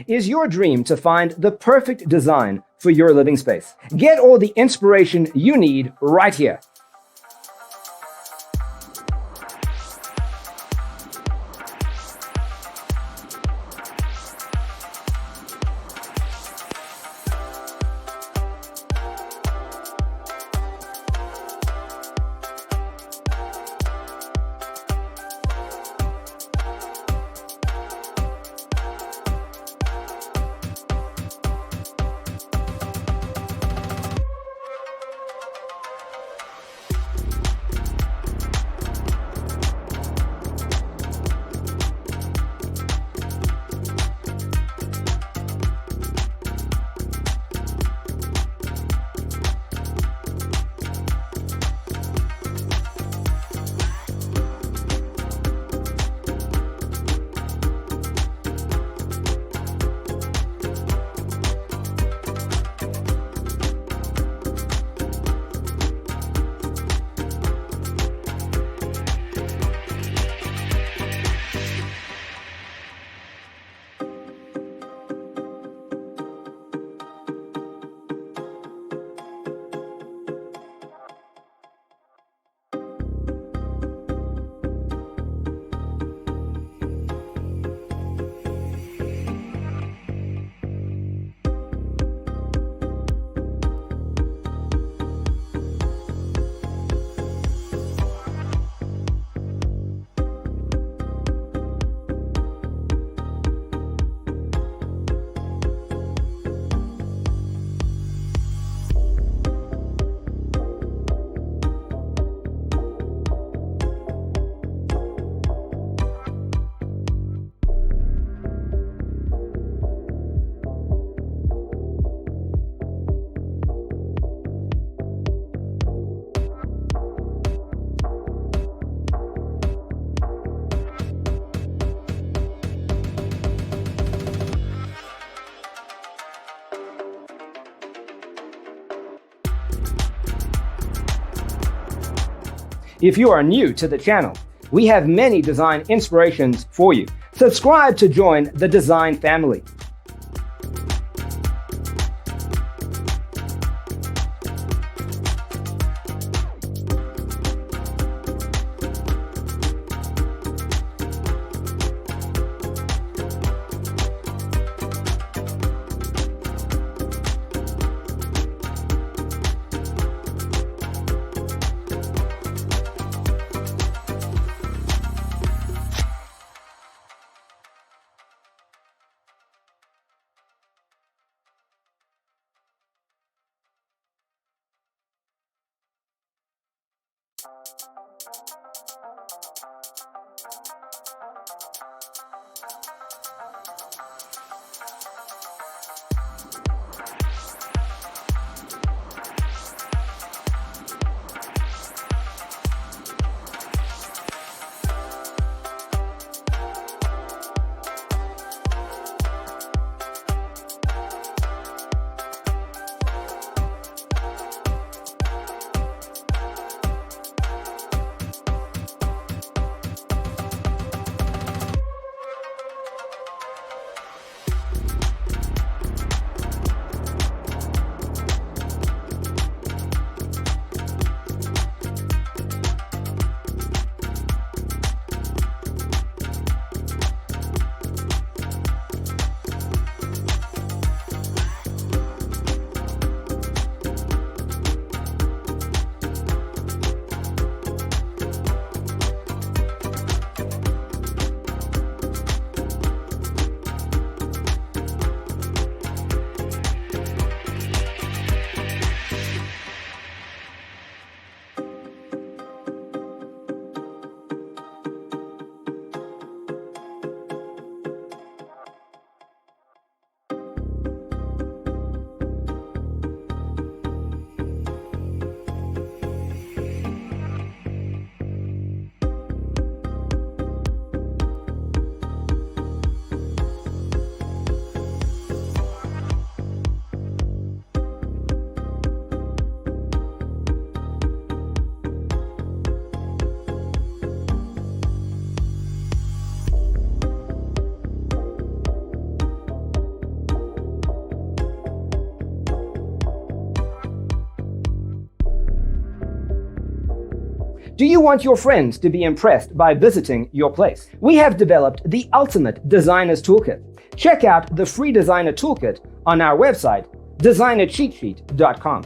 Is your dream to find the perfect design for your living space? Get all the inspiration you need right here. If you are new to the channel, we have many design inspirations for you. Subscribe to join the design family. Do you want your friends to be impressed by visiting your place? We have developed the ultimate designer's toolkit. Check out the free designer toolkit on our website, designercheatsheet.com.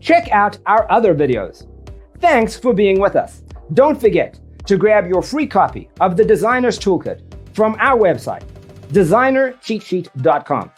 Check out our other videos. Thanks for being with us. Don't forget to grab your free copy of the Designer's Toolkit from our website, designercheatsheet.com.